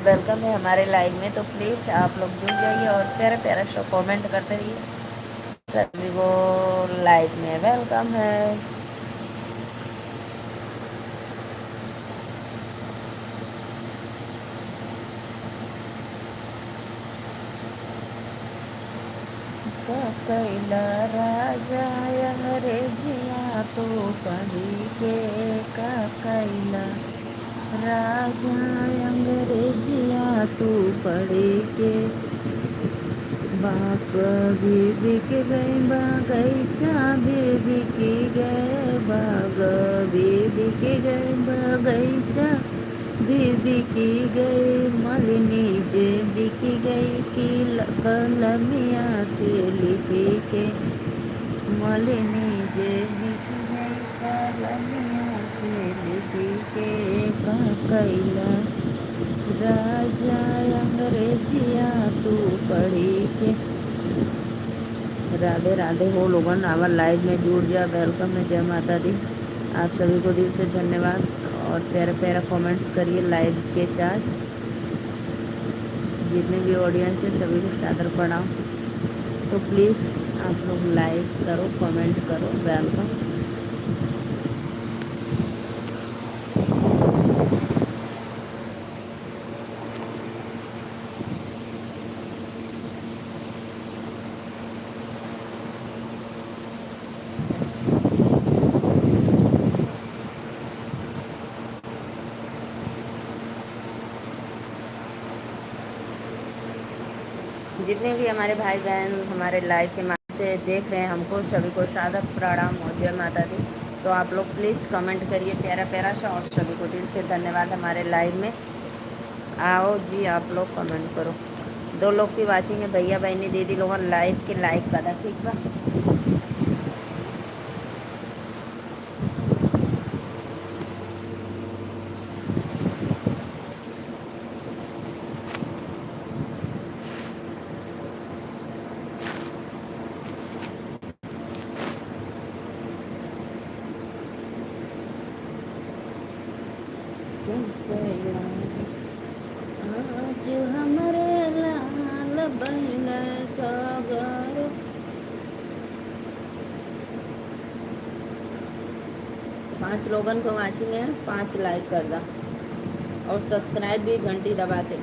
Welcome है हमारे live में। तो प्लीज़ आप लोग जुड़ जाइए और प्यारा प्यारा शो कमेंट करते रहिए। सभी को लाइव में वेलकम है। कैला राजा अंग्रेजिया तो पढ़ी के का कैला राजा अंग्रेजिया तू पढ़ी के बाप भी बिक गए बगैचा भी बिक गए बाग भी बिक गए बगैचा भी बिक गए मलिनी जे बिक गई की कलमिया से लिखी के मलिनी जे बिक गई कलमिया से लिखी के का कैला राजा अंग्रेजिया तू पढ़ी के। राधे राधे हो लोगन, आवर लाइव में जुड़ जा। वेलकम है, जय माता दी। आप सभी को दिल से धन्यवाद और प्यारा प्यारा कमेंट्स करिए लाइव के साथ। जितने भी ऑडियंस है सभी को सादर प्रणाम। तो प्लीज़ आप लोग लाइक करो, कमेंट करो। वेलकम। जितने भी हमारे भाई बहन हमारे लाइव के माध्यम से देख रहे हैं हमको, सभी को सादर प्रणाम और जय माता दी। तो आप लोग प्लीज़ कमेंट करिए प्यारा प्यारा सा और सभी को दिल से धन्यवाद। हमारे लाइव में आओ जी, आप लोग कमेंट करो। 2 लोग की वाचिंग है, भैया बहनी दीदी लोगन लाइव के लाइक करा, ठीक बा। आज हमारे लाल बहन सागर 5 लोगन को वाचिंग है, 5 लाइक कर दा और सब्सक्राइब भी घंटी दबा के।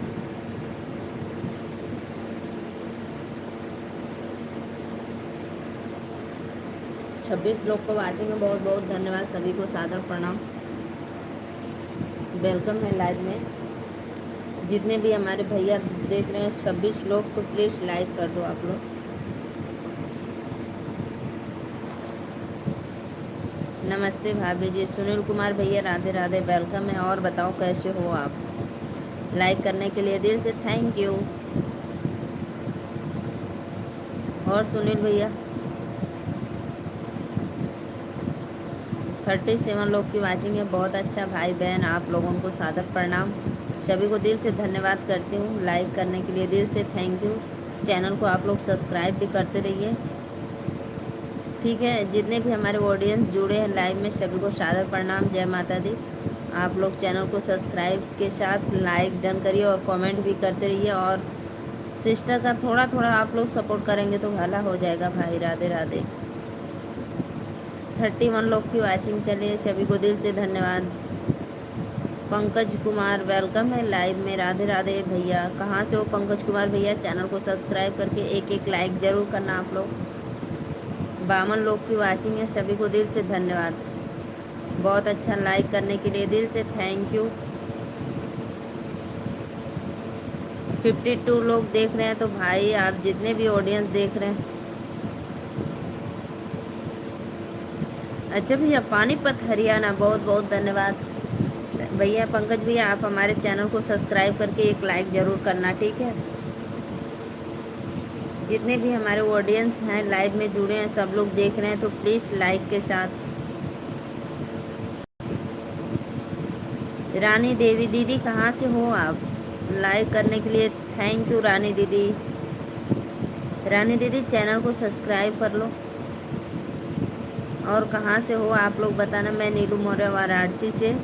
छब्बीस लोग को वाचिंग है, बहुत बहुत धन्यवाद। सभी को सादर प्रणाम, वेलकम है लाइव में। जितने भी हमारे भैया देख रहे हैं 26 लोग, तो प्लीज़ लाइक कर दो आप लोग। नमस्ते भाभी जी। सुनील कुमार भैया राधे राधे, वेलकम है। और बताओ कैसे हो आप? लाइक करने के लिए दिल से थैंक यू। और सुनील भैया 37 लोग की वाचिंग है, बहुत अच्छा भाई बहन, आप लोगों को सादर प्रणाम। सभी को दिल से धन्यवाद करती हूँ लाइक करने के लिए, दिल से थैंक यू। चैनल को आप लोग सब्सक्राइब भी करते रहिए, ठीक है। जितने भी हमारे ऑडियंस जुड़े हैं लाइव में सभी को सादर प्रणाम, जय माता दी। आप लोग चैनल को सब्सक्राइब के साथ लाइक डन करिए और कमेंट भी करते रहिए। और सिस्टर का थोड़ा थोड़ा आप लोग सपोर्ट करेंगे तो भला हो जाएगा भाई। राधे राधे। 31 लोग की वाचिंग चलिए, सभी को दिल से धन्यवाद। पंकज कुमार वेलकम है लाइव में, राधे राधे भैया। कहाँ से हो पंकज कुमार भैया? चैनल को सब्सक्राइब करके एक एक लाइक ज़रूर करना आप लोग। 52 लोग की वाचिंग है, सभी को दिल से धन्यवाद। बहुत अच्छा लाइक करने के लिए दिल से थैंक यू। 52 लोग देख रहे हैं, तो भाई आप जितने भी ऑडियंस देख रहे हैं। अच्छा भैया, पानीपत हरियाणा, बहुत बहुत धन्यवाद भैया। पंकज भैया आप हमारे चैनल को सब्सक्राइब करके एक लाइक ज़रूर करना, ठीक है। जितने भी हमारे ऑडियंस हैं लाइव में जुड़े हैं, सब लोग देख रहे हैं, तो प्लीज़ लाइक के साथ। रानी देवी दीदी कहाँ से हो आप? लाइक करने के लिए थैंक यू रानी दीदी। रानी दीदी चैनल को सब्सक्राइब कर लो। और कहाँ से हो आप लोग बताना। मैं नीलू मौर्य वाराणसी से।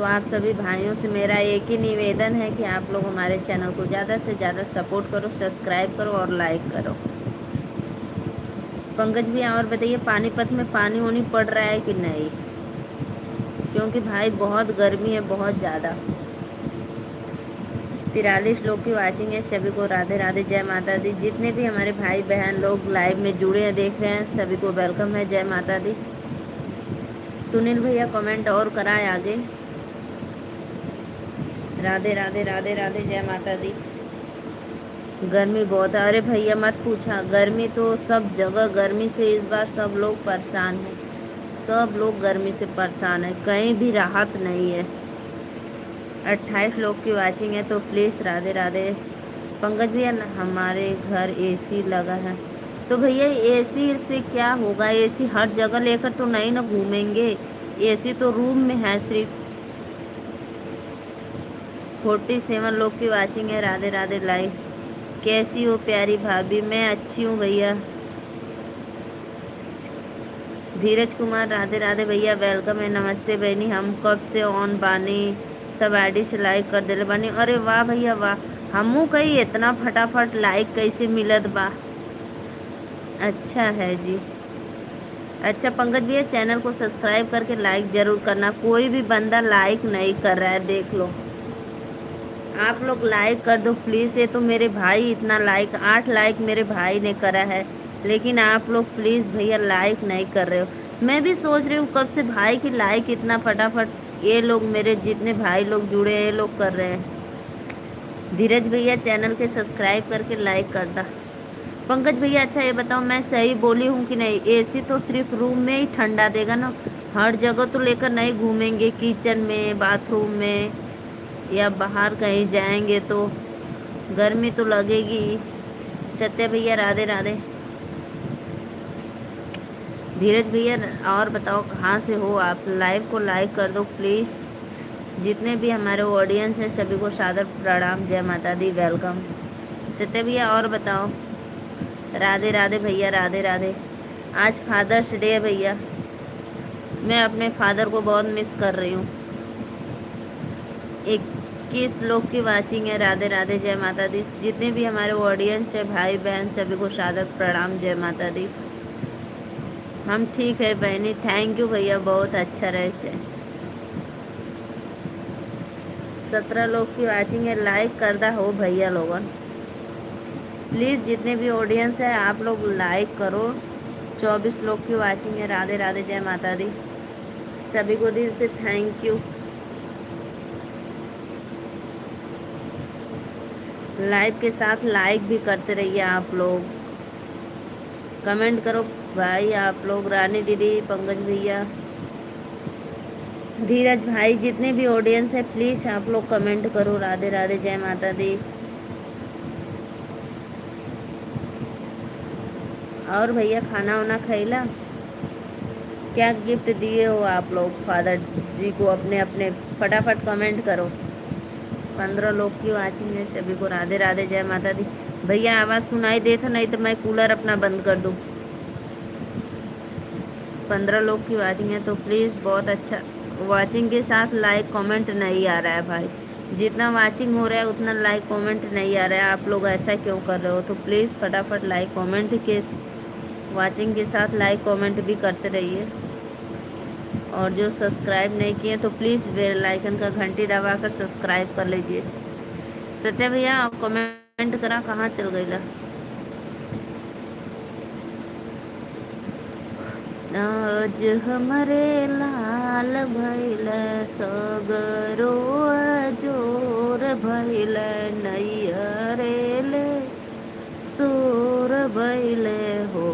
तो आप सभी भाइयों से मेरा एक ही निवेदन है कि आप लोग हमारे चैनल को ज़्यादा से ज़्यादा सपोर्ट करो, सब्सक्राइब करो और लाइक करो। पंकज भैया और बताइए, पानीपत में पानी वानी पड़ रहा है कि नहीं? क्योंकि भाई बहुत गर्मी है, बहुत ज़्यादा। 43 लोग की वाचिंग है। सभी को राधे राधे, जय माता दी। जितने भी हमारे भाई बहन लोग लाइव में जुड़े हैं, देख रहे हैं, सभी को वेलकम है, जय माता दी। सुनील भैया कमेंट और कराए आगे। राधे राधे राधे राधे, जय माता दी। गर्मी बहुत है। अरे भैया मत पूछा, गर्मी तो सब जगह, गर्मी से इस बार सब लोग परेशान हैं। सब लोग गर्मी से परेशान है, कहीं भी राहत नहीं है। 28 लोग की वाचिंग है, तो प्लीज़ राधे राधे। पंकज भैया हमारे घर एसी लगा है। तो भैया एसी से क्या होगा? एसी हर जगह लेकर तो नहीं ना घूमेंगे। एसी तो रूम में है सिर्फ। 47 लोग की वाचिंग है। राधे राधे लाइव। कैसी हो प्यारी भाभी? मैं अच्छी हूँ भैया। धीरज कुमार राधे राधे भैया, वेलकम है। नमस्ते बहनी, हम कब से ऑन बानी, सब आईडी से लाइक कर देले बानी। अरे वाह भैया वाह, हमू कही इतना फटाफट लाइक कैसे मिलत बा? अच्छा है जी। अच्छा पंकज भैया, चैनल को सब्सक्राइब करके लाइक ज़रूर करना। कोई भी बंदा लाइक नहीं कर रहा है, देख लो। आप लोग लाइक कर दो प्लीज़। ये तो मेरे भाई इतना लाइक, 8 लाइक मेरे भाई ने करा है, लेकिन आप लोग प्लीज़ भैया लाइक नहीं कर रहे हो। मैं भी सोच रही हूँ कब से भाई की लाइक इतना फटाफट ये लोग, मेरे जितने भाई लोग जुड़े हैं ये लोग कर रहे हैं। धीरज भैया चैनल के सब्सक्राइब करके लाइक कर दा। पंकज भैया अच्छा ये बताओ, मैं सही बोली हूँ कि नहीं? एसी तो सिर्फ रूम में ही ठंडा देगा ना, हर जगह तो लेकर नहीं घूमेंगे। किचन में, बाथरूम में या बाहर कहीं जाएंगे तो गर्मी तो लगेगी ही। सत्य भैया राधे राधे। धीरज भैया और बताओ कहाँ से हो आप? लाइव को लाइक कर दो प्लीज़। जितने भी हमारे ऑडियंस हैं सभी को सादर प्रणाम, जय माता दी, वेलकम। सत्य भैया और बताओ। राधे राधे भैया, राधे राधे। आज फादर्स डे है भैया, मैं अपने फादर को बहुत मिस कर रही हूँ। 21 लोग की वाचिंग है। राधे राधे, जय माता दी। जितने भी हमारे ऑडियंस है भाई बहन सभी को सादर प्रणाम, जय माता दी। हम ठीक है बहनी, थैंक यू भैया, बहुत अच्छा रहे। 17 लोग की वाचिंग है। लाइक कर दा हो भैया लोगन प्लीज़। जितने भी ऑडियंस है आप लोग लाइक करो। 24 लोग की वाचिंग है। राधे राधे, जय माता दी। सभी को दिल से थैंक यू। लाइव के साथ लाइक भी करते रहिए आप लोग, कमेंट करो भाई आप लोग। रानी दीदी, पंकज भैया, धीरज भाई, जितने भी ऑडियंस है प्लीज़ आप लोग कमेंट करो। राधे राधे, जय माता दी। और भैया खाना वाना खैला? क्या गिफ्ट दिए हो आप लोग फादर जी को अपने अपने? फटाफट कमेंट करो। 15 लोग की वाचिंग है। सभी को राधे राधे, जय माता दी। भैया आवाज़ सुनाई देता? नहीं तो मैं कूलर अपना बंद कर दूँ। 15 लोग की वाचिंग है, तो प्लीज़ बहुत अच्छा। वाचिंग के साथ लाइक कमेंट नहीं आ रहा है भाई। जितना वाचिंग हो रहा है उतना लाइक कमेंट नहीं आ रहा है। आप लोग ऐसा क्यों कर रहे हो? तो प्लीज़ फटाफट लाइक कमेंट के, वाचिंग के साथ लाइक कमेंट भी करते रहिए। और जो सब्सक्राइब नहीं किए तो प्लीज़ बेल आइकन का घंटी दबाकर सब्सक्राइब कर लीजिए। सत्या भैया कमेंट करा, कहाँ चल गई? आज हमरे लाल भइल सगरो जोर भइल, नैयरेले सोर भइल हो।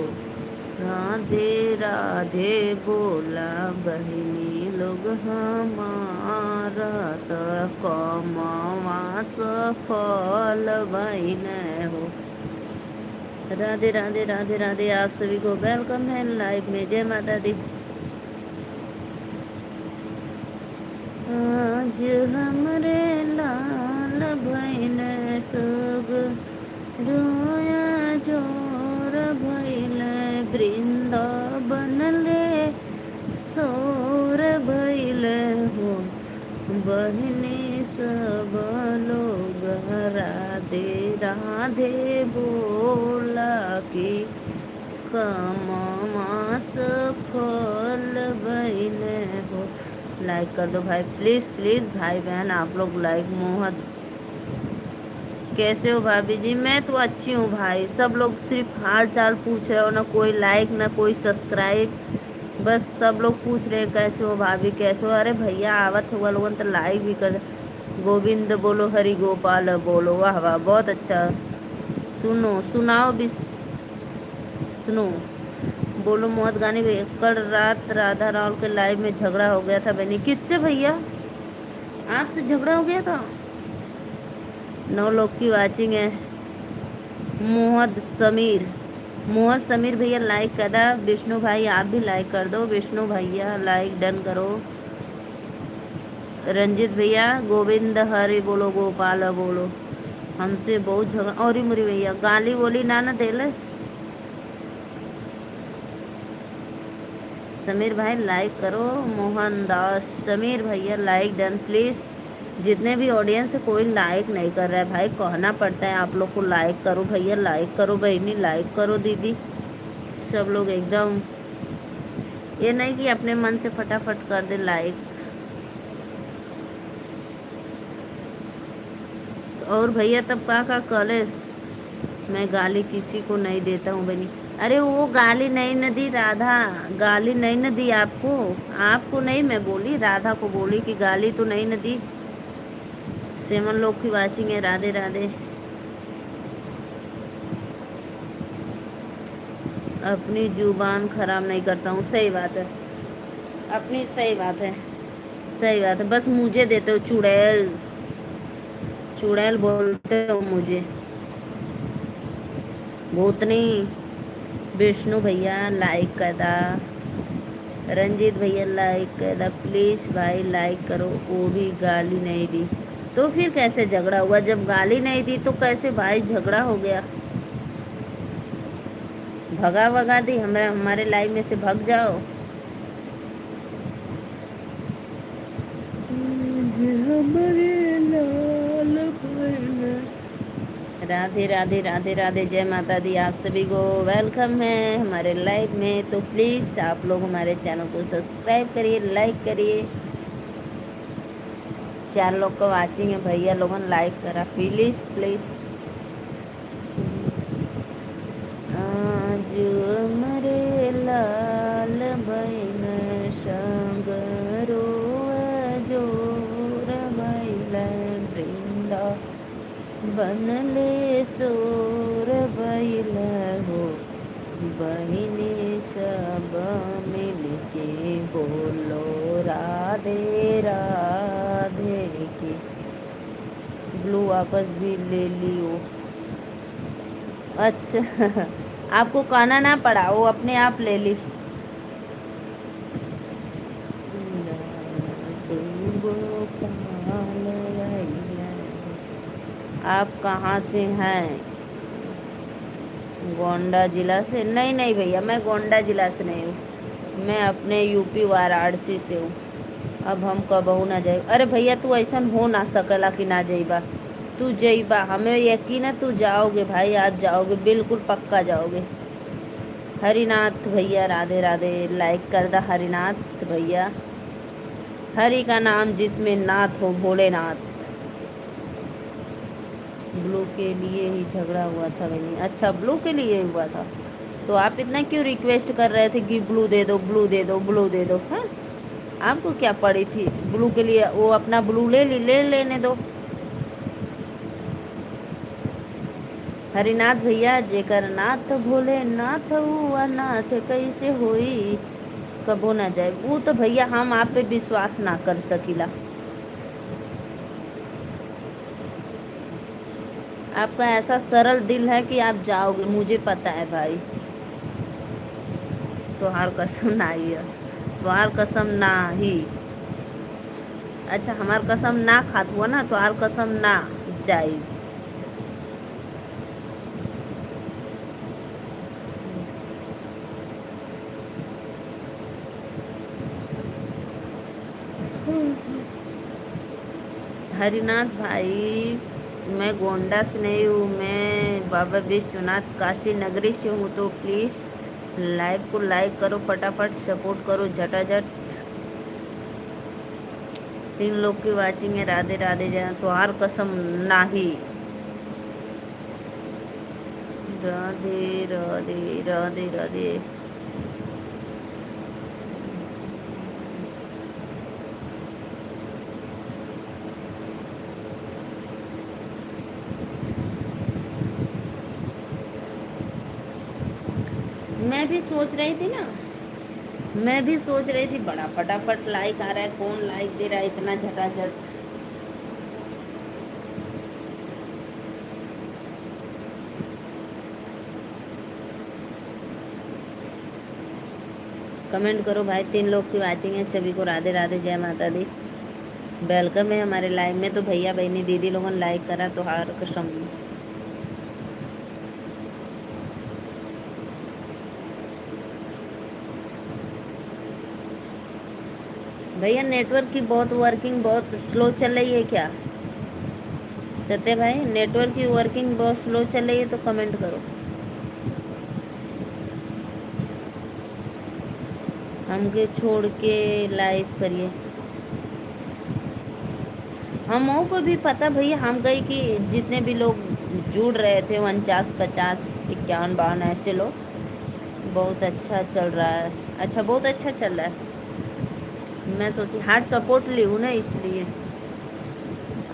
राधे राधे बोला बहनी लोग हमारा, त कमवा सफल भइल हो। राधे राधे राधे राधे, आप सभी को वेलकम है लाइव में, जय माता दी। आज हमरे लाल भइल सग रोया जोर भइल, वृंदावन ले सोर भइल हो। बहने सब लोग राधे राधे बोला कि कमवा सफल बहने हो। लाइक कर दो भाई, प्लीज़ प्लीज़ भाई बहन आप लोग लाइक। मोहन कैसे हो भाभी जी? मैं तो अच्छी हूँ भाई। सब लोग सिर्फ हाल चाल पूछ रहे हो, ना कोई लाइक ना कोई सब्सक्राइब। बस सब लोग पूछ रहे हैं कैसे हो भाभी कैसे हो। अरे भैया आवत हुआ लोगन तो लाइक भी कर। गोविंद बोलो, हरि गोपाल बोलो, वाह वाह बहुत अच्छा। सुनो सुनाओ भी सुनो। बोलो मौत गाने भैया। कल रात राधा राव के लाइव में झगड़ा हो गया था बहनी। किससे भैया? आपसे झगड़ा हो गया था? 9 लोग की वाचिंग है। मोहम्मद समीर, मोहम्मद समीर भैया लाइक कर दो। विष्णु भाई आप भी लाइक कर दो। विष्णु भैया लाइक डन करो। रंजित भैया गोविंद हरि बोलो गोपाल बोलो। हमसे बहुत झगड़ा और मुरी भैया गाली बोली ना ना देलस। समीर भाई लाइक करो। मोहन दास समीर भैया लाइक डन प्लीज़। जितने भी ऑडियंस है कोई लाइक नहीं कर रहा है भाई, कहना पड़ता है आप लोग को लाइक करो भैया, लाइक करो बहनी, लाइक करो दीदी। सब लोग एकदम ये नहीं कि अपने मन से फटाफट कर दे लाइक। और भैया तब का कॉलेज मैं गाली किसी को नहीं देता हूँ बनी। अरे वो गाली नहीं न दी राधा, गाली नहीं न दी आपको। आपको नहीं मैं बोली, राधा को बोली कि गाली तो नहीं न दी। 7 लोग की वाचिंग है। राधे राधे। अपनी जुबान खराब नहीं करता हूँ, सही बात है अपनी, सही बात है सही बात है। बस मुझे देते हो चुड़ैल, चुड़ैल बोलते हो मुझे, भूतनी। विष्णु भैया लाइक कर दा। रंजीत भैया लाइक कर दा प्लीज़ भाई, लाइक करो। वो भी गाली नहीं दी तो फिर कैसे झगड़ा हुआ? जब गाली नहीं दी तो कैसे भाई झगड़ा हो गया? भगा भगा दी हमारे लाइफ में से, भग जाओ। हमारे लाल राधे राधे राधे राधे। जय माता दी। आप सभी को वेलकम है हमारे लाइव में। तो प्लीज़ आप लोग हमारे चैनल को सब्सक्राइब करिए, लाइक करिए। 4 लोग का वाचिंग है भैया, लोगन लाइक करा प्लीज़ प्लीज़। आज मरे लाल बहन संग जोर बैल वृंदा बनले सोर बैल हो। बहिनी सब मिल के बोलो राधे राधे की। ब्लू वापस भी ले लियो। अच्छा आपको कहना ना पड़ा, वो अपने आप ले ली। आप कहाँ से हैं? गोंडा ज़िला से? नहीं नहीं भैया मैं गोंडा ज़िला से नहीं हूँ, मैं अपने यूपी वाराणसी से हूँ। अब हम कबहू ना जाए। अरे भैया तू ऐसा हो ना सकला कि ना जाइबा, तू जाइबा, हमें यकीन है तू जाओगे भाई, आज जाओगे बिल्कुल पक्का जाओगे। हरिनाथ भैया राधे राधे। लाइक कर दा हरिनाथ भैया। हरि का नाम जिसमें नाथ हो भोलेनाथ। ब्लू के लिए ही झगड़ा हुआ था बहनी? अच्छा ब्लू के लिए हुआ था, तो आप इतना क्यों रिक्वेस्ट कर रहे थे कि ब्लू दे दो ब्लू दे दो ब्लू दे दो? हाँ आपको क्या पड़ी थी ब्लू के लिए? वो अपना ब्लू ले लेने दो। हरिनाथ भैया जेकर नाथ भोले नाथ हुआ नाथ कैसे होई कबो ना जाए। वो तो भैया हम आप पे विश्वास ना कर सकीला। आपका ऐसा सरल दिल है कि आप जाओगे, मुझे पता है भाई। तोहार कसम ना ही है, तोहार कसम ना ही। अच्छा हमार कसम ना खात हुआ ना, तोहार कसम ना जाई। हरिनाथ भाई, मैं गोंडा से नहीं हूँ, मैं बाबा विश्वनाथ काशी नगरी से हूँ। तो प्लीज़ लाइव को लाइक करो, फटाफट सपोर्ट करो झटाझट। 3 लोग की वाचिंग है। राधे राधे जय। तो हार कसम नाही। राधे राधे राधे राधे। मैं भी सोच रही थी ना, मैं भी सोच रही थी बड़ा फटाफट लाइक आ रहा है, कौन लाइक दे रहा है इतना झटाझट। कमेंट करो भाई। 3 लोग की वाचिंग है। सभी को राधे राधे जय माता दी। वेलकम है हमारे लाइव में। तो भैया बहनी दीदी लोगों ने लाइक करा तो हार कसम। भैया नेटवर्क की बहुत वर्किंग बहुत स्लो चल रही है क्या? सत्य भाई, नेटवर्क की वर्किंग बहुत स्लो चल रही है तो कमेंट करो। हमके छोड़ के लाइव करिए। हमों को भी पता भैया, हम गए कि जितने भी लोग जुड़ रहे थे 49 50 51 52 ऐसे लोग। बहुत अच्छा चल रहा है। अच्छा, बहुत अच्छा चल रहा है। मैं सोची हार्ड सपोर्ट ली हूँ ना इसलिए।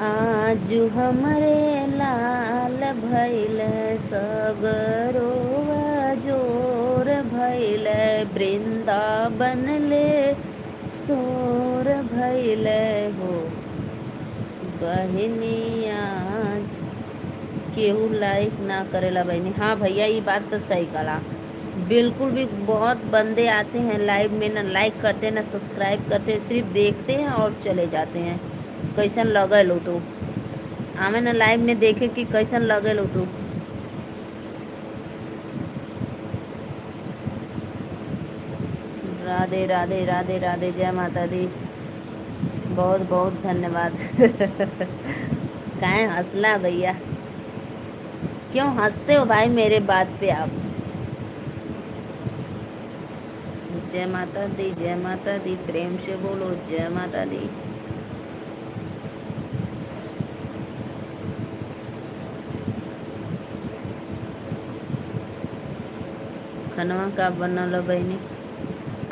आज हमरे लाल भैल सगरो जोर भैल वृंदावन ले सोर भैल हो बहनिया। केहू लाइक ना करेला बहनी। हाँ भैया, ये बात तो सही करा। बिल्कुल भी बहुत बंदे आते हैं लाइव में, ना लाइक करते ना सब्सक्राइब करते, सिर्फ देखते हैं और चले जाते हैं। कैसन लगल हो तो हमें ना लाइव में देखे कि कैसन लगल हो तो। राधे राधे राधे राधे जय माता दी। बहुत बहुत धन्यवाद। काहे हंसला भैया? क्यों हंसते हो भाई मेरे बात पे आप? जय माता दी जय माता दी। प्रेम से बोलो जय माता दी। खनवा का बनल बहनी?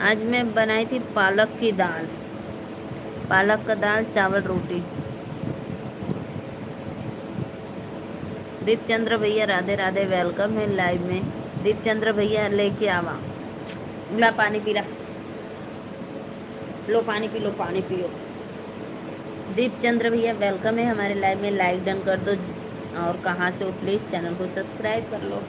आज मैं बनाई थी पालक की दाल। पालक का दाल चावल रोटी। दीपचंद्र भैया राधे राधे, वेलकम है लाइव में। दीपचंद्र भैया लेके आवा। ला पानी पी ला। लो पानी पी लो, पानी पियो। दीपचंद्र भैया वेलकम है हमारे लाइव में। लाइक डन कर दो। और कहाँ से हो प्लीज़ चैनल को सब्सक्राइब कर लो।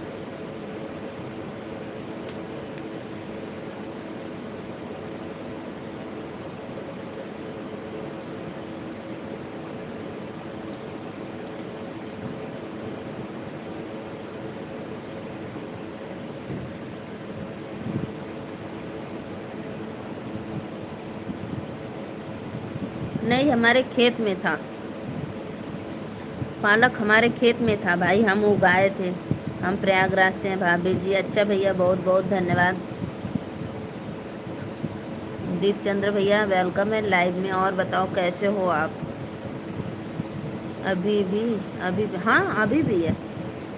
नहीं, हमारे खेत में था पालक, हमारे खेत में था भाई, हम उगाए थे। हम प्रयागराज से हैं भाभी जी। अच्छा भैया, बहुत बहुत धन्यवाद। दीपचंद्र भैया वेलकम है लाइव में। और बताओ कैसे हो आप? अभी भी हाँ, अभी भी है।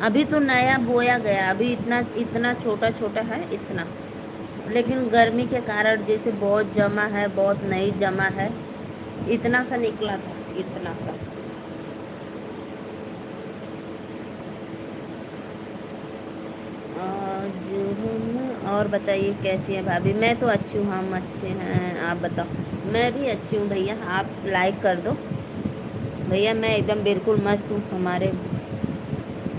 अभी तो नया बोया गया, अभी इतना इतना छोटा छोटा है इतना। लेकिन गर्मी के कारण जैसे बहुत जमा है, बहुत नहीं जमा है, इतना सा निकला था, इतना सा। आज हम और बताइए कैसी है भाभी? मैं तो अच्छी हूँ, हम अच्छे हैं, आप बताओ। मैं भी अच्छी हूँ भैया, आप लाइक कर दो भैया। मैं एकदम बिल्कुल मस्त हूँ।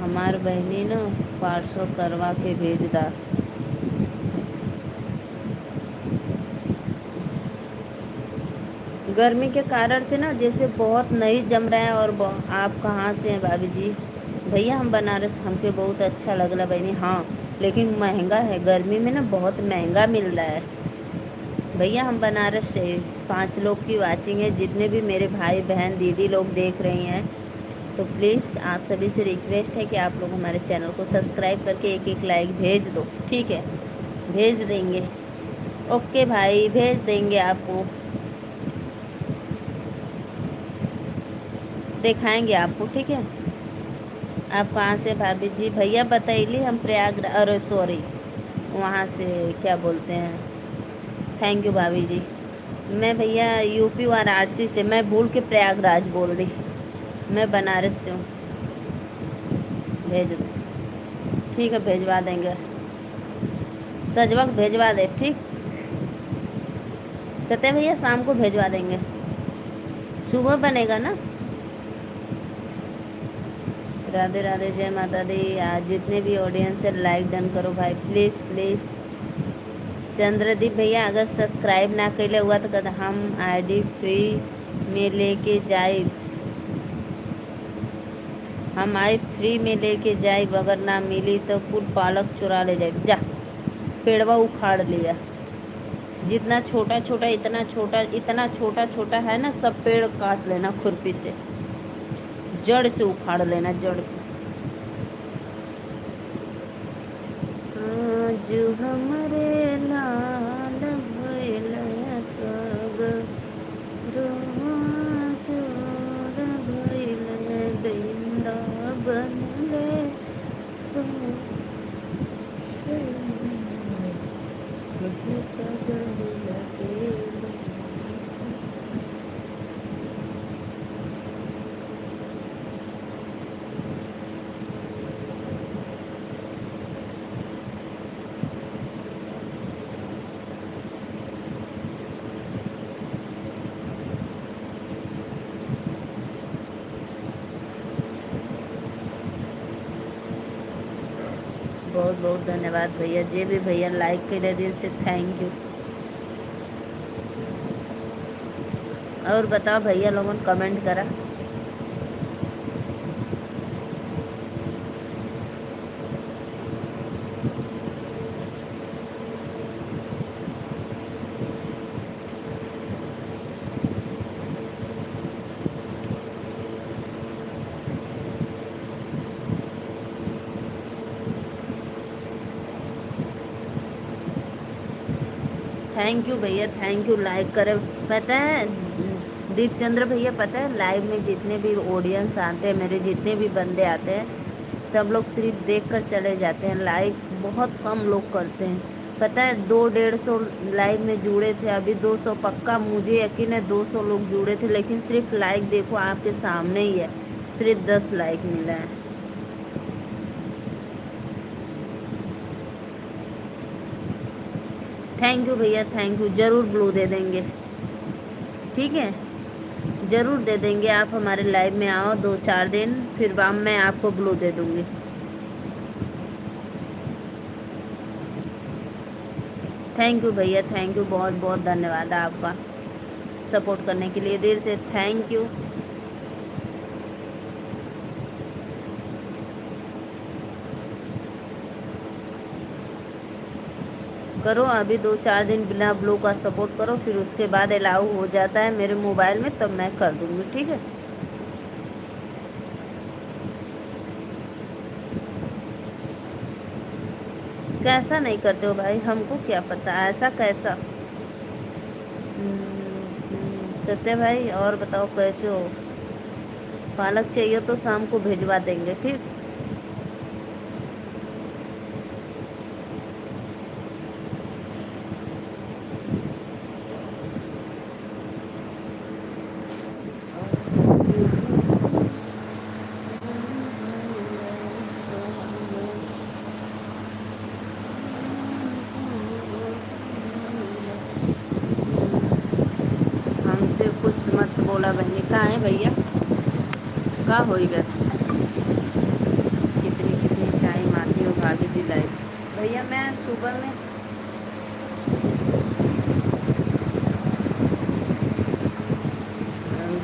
हमार बहनी ना पार्सल करवा के भेज दा। गर्मी के कारण से ना जैसे बहुत नहीं जम रहा है। और आप कहाँ से हैं भाभी जी? भैया हम बनारस। हमके बहुत अच्छा लगला बहनी। हाँ, लेकिन महंगा है, गर्मी में ना बहुत महंगा मिल रहा है। भैया हम बनारस से 5 लोग की वाचिंग है। जितने भी मेरे भाई बहन दीदी लोग देख रही हैं, तो प्लीज़ आप सभी से रिक्वेस्ट है कि आप लोग हमारे चैनल को सब्सक्राइब करके एक एक लाइक भेज दो, ठीक है? भेज देंगे। ओके भाई, भेज देंगे आपको, दिखाएंगे आपको, ठीक है? आप कहाँ से भाभी जी? भैया बतैली हम प्रयागराज, अरे सॉरी, वहाँ से क्या बोलते हैं। थैंक यू भाभी जी। मैं भैया यूपी वाराणसी से, मैं भूल के प्रयागराज बोल रही, मैं बनारस से हूँ। भेज दो, ठीक है, भेजवा देंगे। सज वक्त भेजवा दे, ठीक। सत्य भैया शाम को भेजवा देंगे, सुबह बनेगा ना। राधे राधे, जय माता दी। आज जितने भी ऑडियंस है लाइक डन करो भाई, प्लीज़ प्लीज़। चंद्रदीप भैया अगर सब्सक्राइब ना कैले हुआ तो कहते हम आईडी फ्री में लेके जाए, हम आई फ्री में लेके जाए, अगर ना मिली तो कुल पालक चुरा ले जाए। जा, पेड़वा उखाड़ लिया। जितना छोटा छोटा, इतना छोटा छोटा है ना, सब पेड़ काट लेना खुरपी से, जड़ से उखाड़ लेना, जड़ से। आज हमरे लाल भइल सगर, चोर भइल वृंदावन ले सो सगर लगे। बहुत बहुत धन्यवाद भैया, जे भी भैया लाइक के लिए दिल से थैंक यू। और बताओ भैया लोगों ने कमेंट करा। थैंक यू भैया, थैंक यू। लाइक करें। पता है दीप चंद्र भैया, पता है लाइव में जितने भी ऑडियंस आते हैं, मेरे जितने भी बंदे आते हैं, सब लोग सिर्फ देख कर चले जाते हैं, लाइक बहुत कम लोग करते हैं। पता है 200-150 लाइव में जुड़े थे, अभी 200 पक्का, मुझे यकीन है 200 लोग जुड़े थे, लेकिन सिर्फ लाइक देखो आपके सामने ही है, सिर्फ 10 लाइक मिला है। थैंक यू भैया, थैंक यू। ज़रूर ब्लू दे देंगे, ठीक है, ज़रूर दे देंगे। आप हमारे लाइव में आओ 2-4 दिन, फिर मैं आपको ब्लू दे दूँगी। थैंक यू भैया, थैंक यू, बहुत बहुत धन्यवाद आपका सपोर्ट करने के लिए, दिल से थैंक यू। करो अभी 2-4 दिन बिना ब्लू का सपोर्ट करो, फिर उसके बाद अलाउ हो जाता है मेरे मोबाइल में, तब मैं कर दूँगी, ठीक है। कैसा नहीं करते हो भाई, हमको क्या पता ऐसा कैसा। सत्य भाई और बताओ कैसे हो? पालक चाहिए तो शाम को भिजवा देंगे, ठीक। हमसे कुछ मत बोला बहनी, कहाँ है भैया, कहाँ हो गए? कितनी कितनी टाइम आती हो भाभी जी लाइव? भैया मैं सुबह में,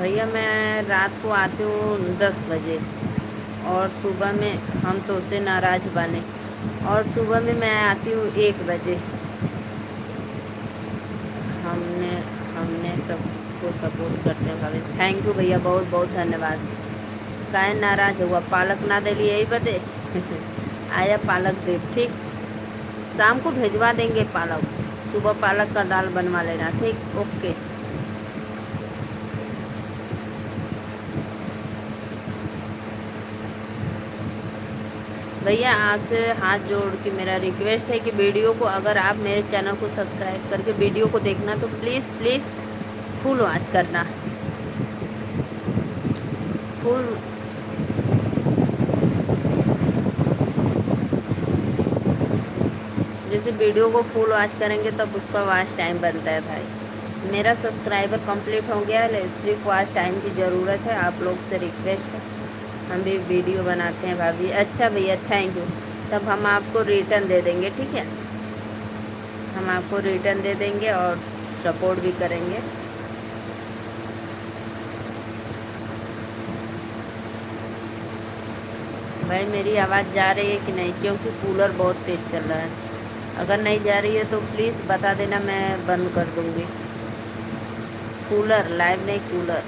भैया मैं रात को आती हूँ 10 बजे, और सुबह में हम तो उससे नाराज़ बने, और सुबह में मैं आती हूँ 1 बजे। सबको सपोर्ट करते हैं भाभी। थैंक यू भैया, बहुत बहुत धन्यवाद। काहे नाराज हुआ, पालक ना दे यही बते। आया पालक दे, ठीक, शाम को भेजवा देंगे पालक। सुबह पालक का दाल बनवा लेना, ठीक, ओके। भैया आपसे हाथ जोड़ के मेरा रिक्वेस्ट है कि वीडियो को, अगर आप मेरे चैनल को सब्सक्राइब करके वीडियो को देखना तो प्लीज़ प्लीज़ फुल वॉच करना, फुल। जैसे वीडियो को फुल वॉच करेंगे तब उसका वॉच टाइम बनता है भाई। मेरा सब्सक्राइबर कंप्लीट हो गया है, सिर्फ वॉच टाइम की ज़रूरत है। आप लोग से रिक्वेस्ट है, हम भी वीडियो बनाते हैं भाभी। अच्छा भैया, थैंक यू। तब हम आपको रिटर्न दे देंगे, ठीक है, हम आपको रिटर्न दे देंगे और सपोर्ट भी करेंगे। भाई मेरी आवाज़ जा रही है कि नहीं, क्योंकि कूलर बहुत तेज़ चल रहा है। अगर नहीं जा रही है तो प्लीज़ बता देना, मैं बंद कर दूँगी। कूलर, लाइव नहीं, कूलर।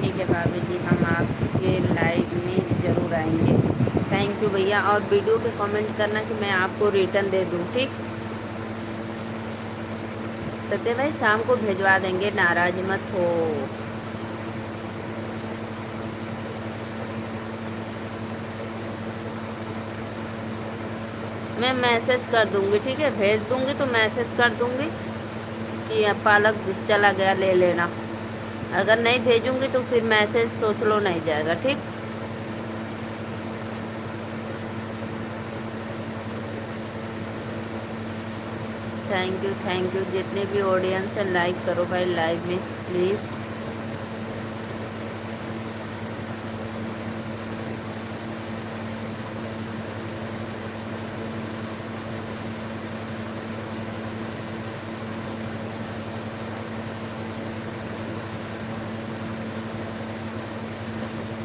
ठीक है भाभी जी, हम आपके लाइव में ज़रूर आएंगे। थैंक यू भैया, और वीडियो पे कमेंट करना कि मैं आपको रिटर्न दे दूँ, ठीक। सत्य भाई शाम को भिजवा देंगे, नाराज मत हो। मैं मैसेज कर दूंगी, ठीक है, भेज दूंगी तो मैसेज कर दूंगी कि पालक चला गया ले लेना। अगर नहीं भेजूंगी तो फिर मैसेज सोच लो नहीं जाएगा, ठीक। Thank you. जितने भी ऑडियंस है लाइक करो भाई लाइव में प्लीज़।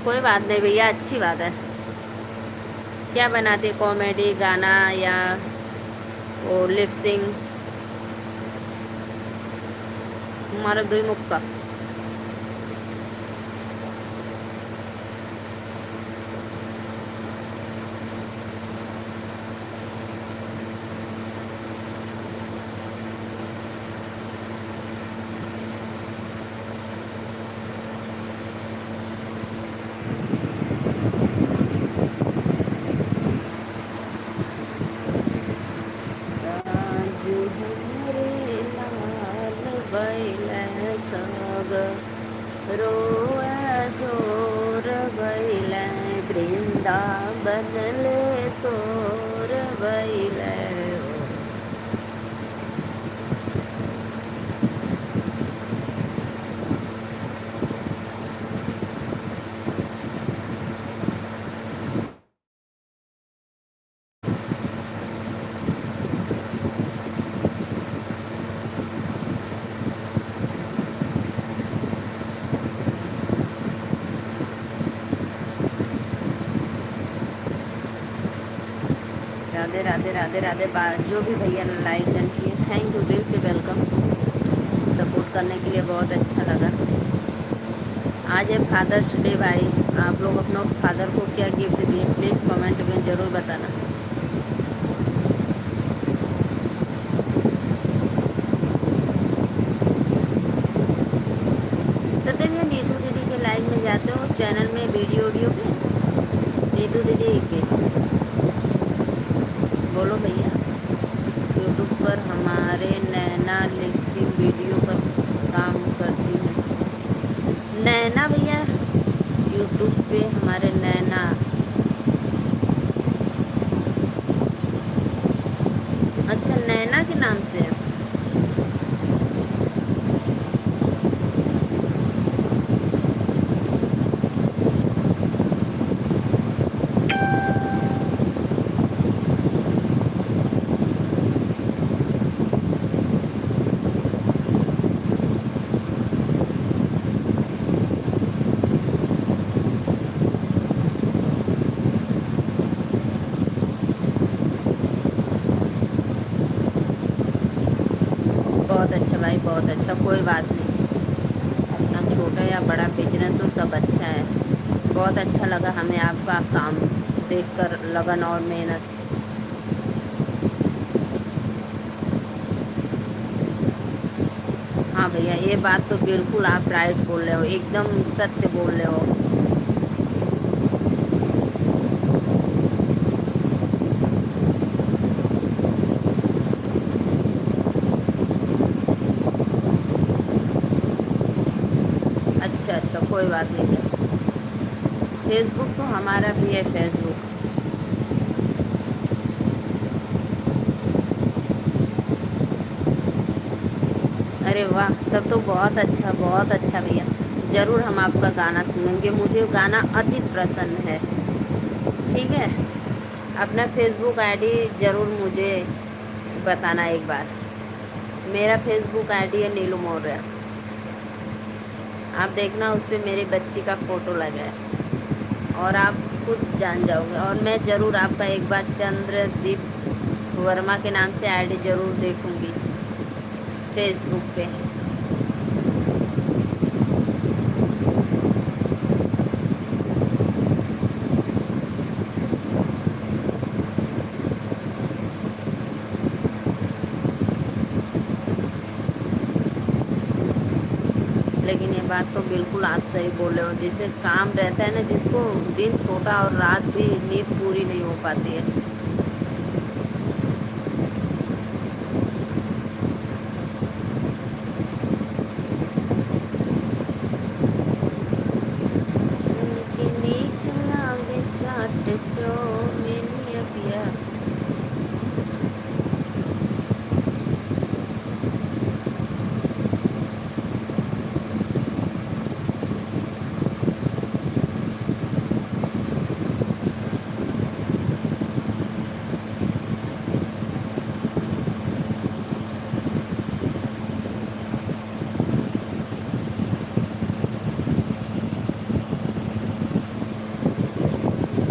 कोई बात नहीं भैया, अच्छी बात है। क्या बनाते, कॉमेडी गाना या वो लिपसिंग? हमारा दुई मुक्का। रोआ जोर बैल वृंदावन ले सोर बैल। राधे राधे राधे राधे। जो भी भैया ने लाइक डन किए, थैंक यू, दिल से वेलकम। सपोर्ट करने के लिए बहुत अच्छा लगा। आज है फादर्स डे भाई, आप लोग अपना फादर को क्या गिफ्ट दिए प्लीज़ कमेंट में ज़रूर बताना। सत्य भैया नीतू दीदी के लाइव में जाते हो चैनल में वीडियो पे? नीतू दीदी के बोलो भैया। यूट्यूब पर हमारे नैना लिपसिंग वीडियो पर काम करती है। नैना भैया यूट्यूब पे हमारे नैना, अच्छा नैना के नाम से है। बहुत अच्छा भाई, बहुत अच्छा। कोई बात नहीं, अपना छोटा या बड़ा बिजनेस हो, सब अच्छा है। बहुत अच्छा लगा हमें आपका काम देखकर, लगन और मेहनत। हाँ भैया, ये बात तो बिल्कुल आप राइट बोल रहे हो, एकदम सत्य बोल रहे हो। अच्छा अच्छा, कोई बात नहीं भैया। फेसबुक तो हमारा भी है, फेसबुक। अरे वाह, तब तो बहुत अच्छा भैया। ज़रूर हम आपका गाना सुनेंगे, मुझे गाना अति पसंद है। ठीक है, अपना फेसबुक आईडी ज़रूर मुझे बताना एक बार। मेरा फेसबुक आईडी है नीलू मौर्य। आप देखना, उस पर मेरी बच्ची का फ़ोटो लगा है और आप खुद जान जाओगे। और मैं ज़रूर आपका एक बार चंद्रदीप वर्मा के नाम से आईडी ज़रूर देखूंगी फेसबुक पे। लेकिन ये बात तो बिल्कुल आप सही बोल रहे हो, जिसे काम रहता है ना, जिसको दिन छोटा और रात भी नींद पूरी नहीं हो पाती है। कि नीक लागे चाट चौमिनिया पिया।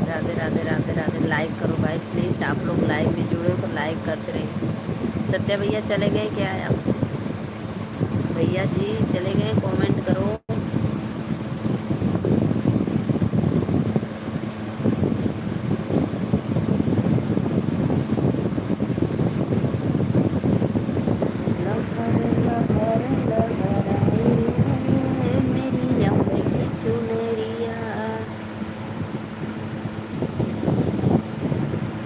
राधे राधे राधे राधे। लाइक करो भाई प्लीज़, आप लोग लाइव में जुड़े हो तो लाइक करते रहिए। सत्या भैया चले गए क्या आप? भैया जी चले गए, कमेंट करो। लहर लहर लहराए मेरी अम्बे की चुनरिया।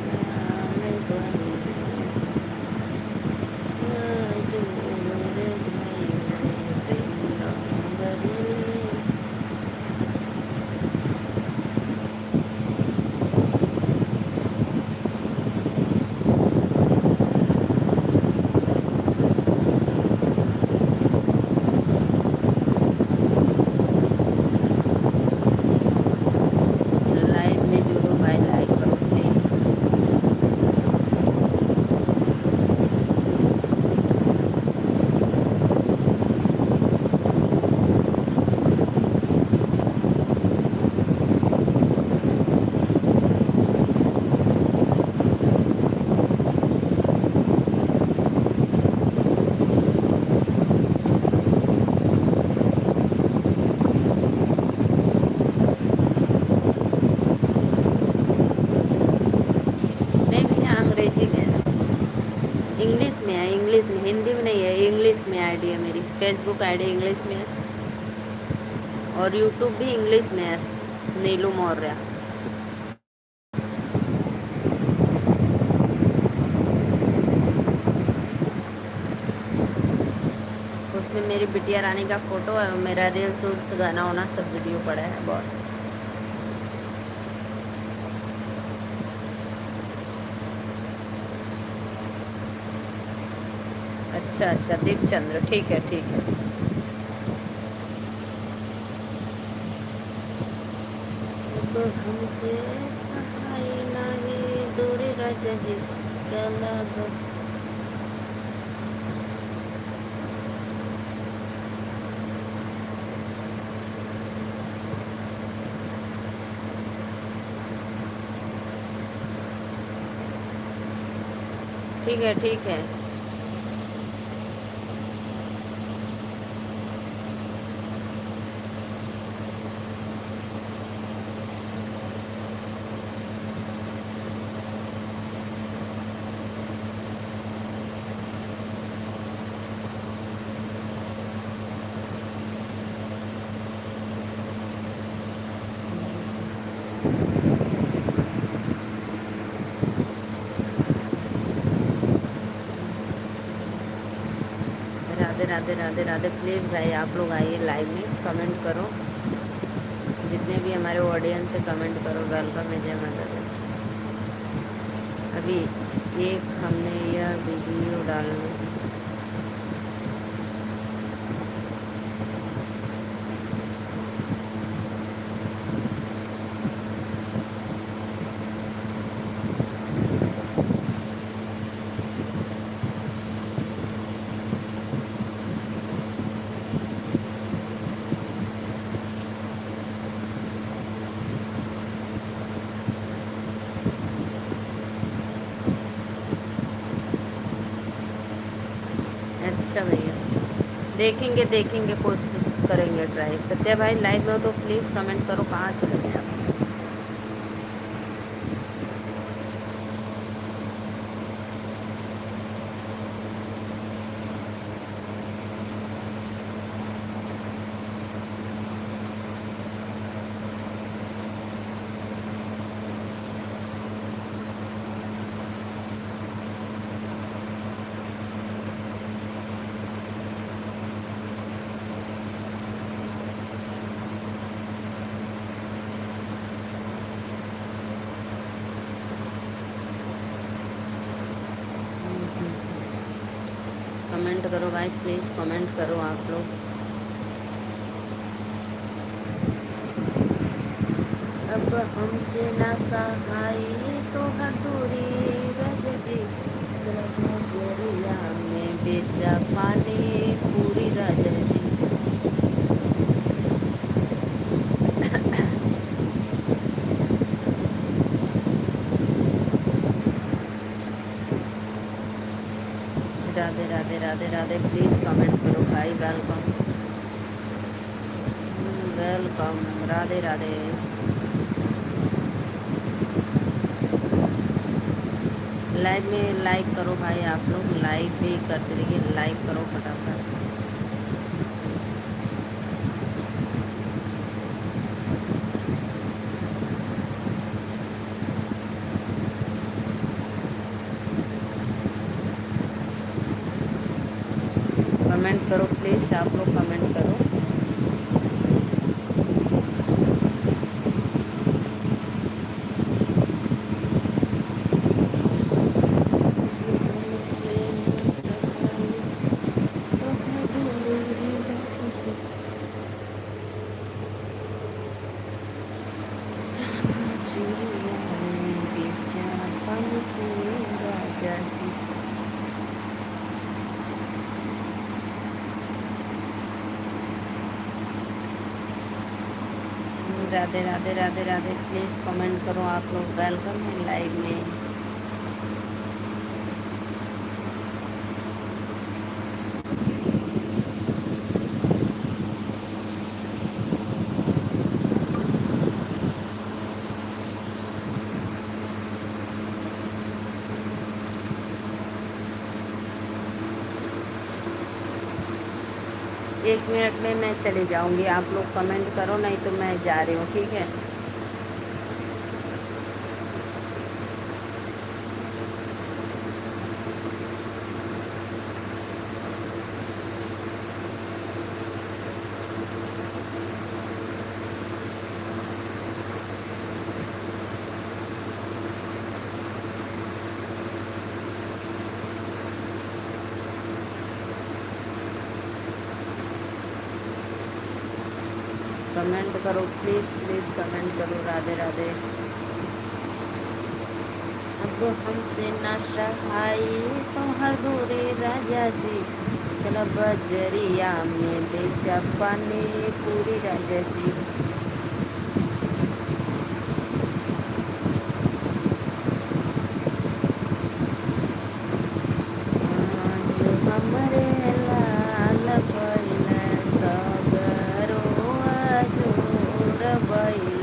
लाल बरस जोर भइले वृंदावन में। लाइव में जुड़ो भाई, लाइक करो प्लीज़। नहीं भैया, अंग्रेजी में है। इंग्लिश में है, इंग्लिश में, हिंदी में नहीं है, इंग्लिश में आईडी है मेरी। फेसबुक आईडी इंग्लिश में है और यूट्यूब भी इंग्लिश में है, नीलू मौर्य। उसमें मेरी बिटिया रानी का फ़ोटो है, मेरा रील्स उल्स गाना वाना सब वीडियो पड़ा है बहुत। अच्छा अच्छा, दीपचंद्र, ठीक है ठीक है। अब हमसे सहाय नाही दोरे राजा जी, चला गो। ठीक है ठीक है। राधे राधे राधे राधे। प्लीज़ भाई आप लोग आइए लाइव में, कमेंट करो, जितने भी हमारे ऑडियंस से कमेंट करो। वेलकम है, जय माता दी। अभी एक हमने यह वीडियो डालने अच्छा भैया, देखेंगे देखेंगे, कोशिश करेंगे ट्राई। सत्या भाई लाइव में हो तो प्लीज़ कमेंट करो, कहाँ चले गए आप। कमेंट करो भाई, प्लीज़ कमेंट करो आप लोग। अब हमसे ना सहाय तो हदूरी रज जी, जरिया में बेचा पानी पूरी रज जी। राधे राधे राधे राधे। प्लीज़ कमेंट करो भाई। Welcome welcome, Radhe Radhe. Live में लाइक करो भाई, आप लोग लाइक भी करते रहिए, लाइक करो फटाफट। कमेंट करो प्लीज़, आप लोग कमेंट करो। राधे राधे राधे राधे। प्लीज़ कमेंट करो आप लोग। वेलकम है लाइव में। एक मिनट में मैं चली जाऊंगी, आप लोग कमेंट करो, नहीं तो मैं जा रही हूँ, ठीक है। कमेंट करो प्लीज़, प्लीज़ कमेंट करो। राधे राधे। अब हमसे ना सहाय तो हदूरी राजा जी, चलो बजरिया में बेचा पानी पूरी राजा जी। आज हमरे लाल बैल सगरो अजोर बैल,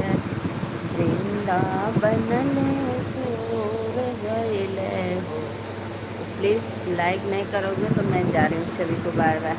वृंदावन ले सूर गइले हो। प्लीज़ लाइक नहीं करोगे तो मैं जा रही हूँ, सभी को बाय बाय।